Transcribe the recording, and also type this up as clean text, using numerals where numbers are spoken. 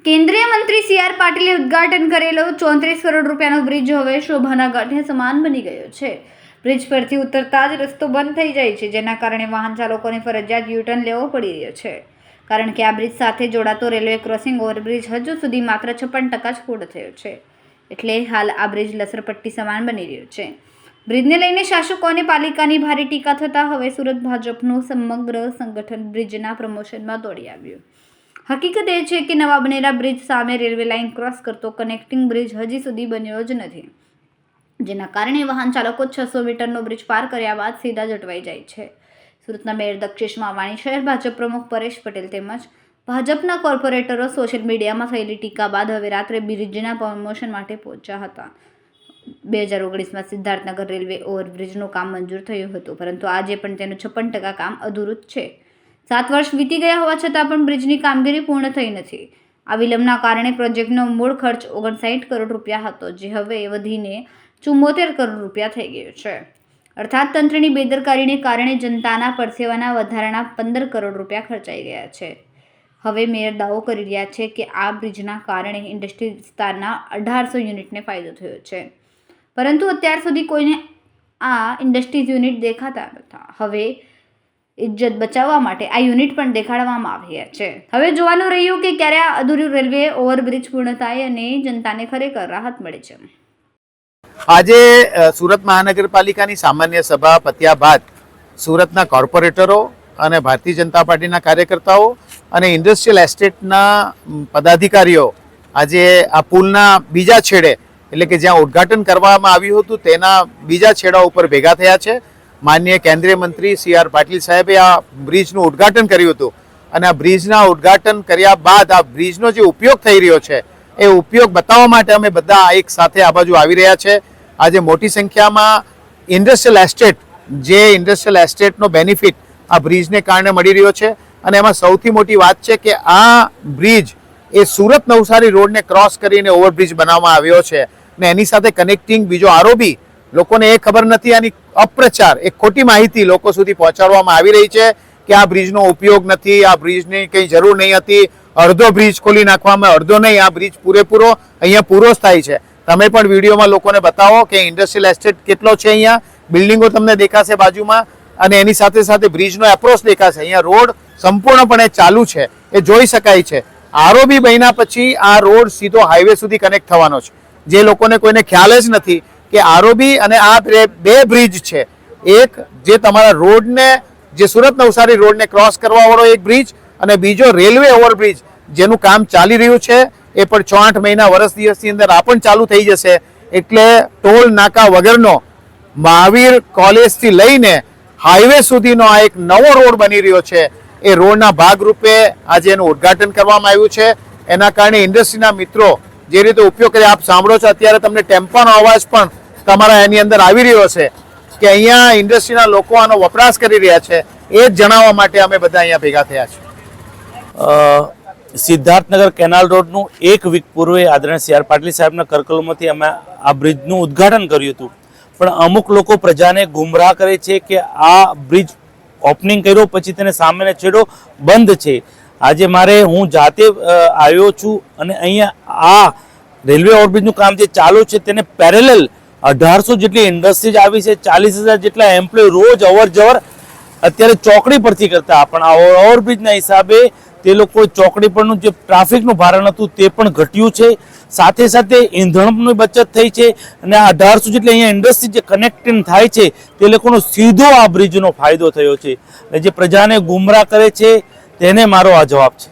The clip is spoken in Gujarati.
કેન્દ્રીય મંત્રી સી.આર. પાટીલે ઉદ્ઘાટન કરેલો 34 કરોડ રૂપિયાનો બ્રિજ હવે શોભાના ગાંઠિયા સમાન બની ગયો છે. બ્રિજ પરથી ઉતરતા જ રસ્તો બંધ થઈ જાય છે, જેના કારણે વાહન ચાલકોને ફરજિયાત યુ-ટર્ન લેવો પડી રહ્યો છે. કારણ કે આ બ્રિજ સાથે જોડાતો રેલવે ક્રોસિંગ ઓવરબ્રિજ હજુ સુધી માત્ર 56% જ પૂર્ણ થયો છે. એટલે હાલ આ બ્રિજ લસરપટ્ટી સમાન બની રહ્યો છે. બ્રિજને લઈને શાસકો અને પાલિકાની ભારે ટીકા થતાં હવે સુરત ભાજપનું સમગ્ર સંગઠન બ્રિજના પ્રમોશનમાં દોડી આવ્યું. હકીકત એ છે કે નવા બનેલા બ્રિજ સામે રેલવે લાઇન ક્રોસ કરતો કનેક્ટિંગ બ્રિજ હજી સુધી બન્યો જ નથી, જેના કારણે વાહન ચાલકો 600 મીટરનો બ્રિજ પાર કર્યા બાદ સીધા જ અટવાઈ જાય છે. સુરતના મેયર દક્ષેશ માવાણી, શહેર ભાજપ પ્રમુખ પરેશ પટેલ તેમજ ભાજપના કોર્પોરેટરો સોશિયલ મીડિયામાં થયેલી ટીકા બાદ હવે રાત્રે બ્રિજના પ્રમોશન માટે પહોંચ્યા હતા. 2019માં સિદ્ધાર્થનગર રેલવે ઓવરબ્રિજનું કામ મંજૂર થયું હતું, પરંતુ આજે પણ તેનું 56% કામ અધૂરું જ છે. 7 વર્ષ વીતી ગયા હોવા છતાં પણ બ્રિજની કામગીરી પૂર્ણ થઈ નથી. આ વિલંબના કારણે પ્રોજેક્ટનો મૂળ ખર્ચ 59 કરોડ રૂપિયા હતો, જે હવે વધીને 74 કરોડ રૂપિયા થઈ ગયો છે. અર્થાત તંત્રની બેદરકારીને કારણે જનતાના પરસેવાના વધારાના 15 કરોડ રૂપિયા ખર્ચાઈ ગયા છે. હવે મેયર દાવો કરી રહ્યા છે કે આ બ્રિજના કારણે ઇન્ડસ્ટ્રી વિસ્તારના 1800 યુનિટને ફાયદો થયો છે, પરંતુ અત્યાર સુધી કોઈને આ ઇન્ડસ્ટ્રીઝ યુનિટ દેખાતા નહોતા. હવે ઇજ્જત બચાવવા માટે આ યુનિટ પણ દેખાડવામાં આવ્યા છે. હવે જોવાનું રહ્યું કે ક્યારે આ અધૂરું રેલવે ઓવરબ્રિજ પૂર્ણ થાય અને જનતાને ખરેખર રાહત મળે છે. આજે સુરત મહાનગરપાલિકાની સામાન્ય સભા પત્યા બાદ સુરતના કોર્પોરેટરો અને ભારતીય જનતા પાર્ટીના કાર્યકર્તાઓ અને ઇન્ડસ્ટ્રીયલ એસ્ટેટના પદાધિકારીઓ આજે આ પુલના બીજા છેડે, એટલે કે જ્યાં ઉદ્ઘાટન કરવામાં આવ્યું હતું તેના બીજા છેડા ઉપર ભેગા થયા છે. માનનીય કેન્દ્રીય મંત્રી સી.આર. પાટીલ સાહેબે આ બ્રિજનું ઉદ્ઘાટન કર્યું હતું અને આ બ્રિજના ઉદ્ઘાટન કર્યા બાદ આ બ્રિજનો જે ઉપયોગ થઈ રહ્યો છે એ ઉપયોગ બતાવવા માટે અમે બધા એક સાથે આ બાજુ આવી રહ્યા છે. આજે મોટી સંખ્યામાં ઇન્ડસ્ટ્રીયલ એસ્ટેટ, જે ઇન્ડસ્ટ્રીયલ એસ્ટેટનો બેનિફિટ આ બ્રિજને કારણે મળી રહ્યો છે અને એમાં સૌથી મોટી વાત છે કે આ બ્રિજ એ સુરત નવસારી રોડને ક્રોસ કરીને ઓવરબ્રિજ બનાવવામાં આવ્યો છે ને એની સાથે કનેક્ટિંગ બીજો આરોબી લોકોને એ ખબર નથી, આની અપ્રચાર, એક ખોટી માહિતી લોકો સુધી પહોંચાડવામાં આવી રહી છે કે આ બ્રિજનો ઉપયોગ નથી, આ બ્રિજની કંઈ જરૂર નહીં હતી, અડધો બ્રિજ ખોલી નાખવામાં, અડધો નહીં, આ બ્રિજ પૂરેપૂરો અહીંયા પૂરો જ થાય છે. તમે પણ વિડીયોમાં લોકોને બતાવો કે ઇન્ડસ્ટ્રીયલ એસ્ટેટ કેટલો છે, અહીંયા બિલ્ડિંગો તમને દેખાશે બાજુમાં અને એની સાથે સાથે બ્રિજનો એપ્રોચ દેખાશે. અહીંયા રોડ સંપૂર્ણપણે ચાલુ છે, એ જોઈ શકાય છે. આરઓબી બન્યા પછી આ રોડ સીધો હાઈવે સુધી કનેક્ટ થવાનો છે, જે લોકોને કોઈને ખ્યાલ જ નથી કે આરઓબી અને આ બે બ્રિજ છે. એક જે તમારા રોડને, જે સુરત નવસારી રોડને ક્રોસ કરવા વાળો એક બ્રિજ અને બીજો રેલવે ઓવરબ્રિજ જેનું કામ ચાલી રહ્યું છે, એ પણ 6-8 મહિના વર્ષ દિવસની અંદર આ પણ ચાલુ થઈ જશે. એટલે ટોલ નાકા વગરનો મહાવીર કોલેજથી લઈને હાઈવે સુધીનો આ એક નવો રોડ બની રહ્યો છે. એ રોડના ભાગરૂપે આજે એનું ઉદ્ઘાટન કરવામાં આવ્યું છે. એના કારણે ઇન્ડસ્ટ્રીના મિત્રો જે રીતે ઉપયોગ કરે, આપ સાંભળો છો અત્યારે તમને ટેમ્પાનો અવાજ પણ તમારા એની અંદર આવી રહ્યો છે કે અહીંયા ઇન્ડસ્ટ્રીના લોકો આનો વપરાશ કરી રહ્યા છે. એ જ જણાવવા માટે અમે બધા અહીંયા ભેગા થયા છે. સિદ્ધાર્થનગર કેનાલ રોડનું એક વીક પૂર્વે આદરણીય સી.આર. પાટીલ સાહેબના કરકલોમાંથી અમે આ બ્રિજનું ઉદ્ઘાટન કર્યું હતું, પણ અમુક લોકો પ્રજાને ગુમરાહ કરે છે કે આ બ્રિજ ઓપનિંગ કર્યો પછી તેને સામેનો છેડો બંધ છે. આજે હું જાતે આવ્યો છું અને અહીંયા આ રેલવે ઓવરબ્રિજનું કામ જે ચાલુ છે તેને પેરેલલ 1800 જેટલી ઇન્ડસ્ટ્રીઝ આવી છે, 40,000 જેટલા એમ્પ્લોય રોજ અવર જવર અત્યારે ચોકડી પરથી કરતા, પણ આ ઓવરબ્રિજના હિસાબે તે લોકો ચોકડી પરનું જે ટ્રાફિકનું ભારણ હતું તે પણ ઘટ્યું છે. સાથે સાથે ઈંધણની બચત થઈ છે અને 1800 જેટલી અહીંયા ઇન્ડસ્ટ્રી જે કનેક્ટિંગ થાય છે તે લોકોનો સીધો આ બ્રિજનો ફાયદો થયો છે. જે પ્રજાને ગુમરાહ કરે છે તેને મારો આ જવાબ છે.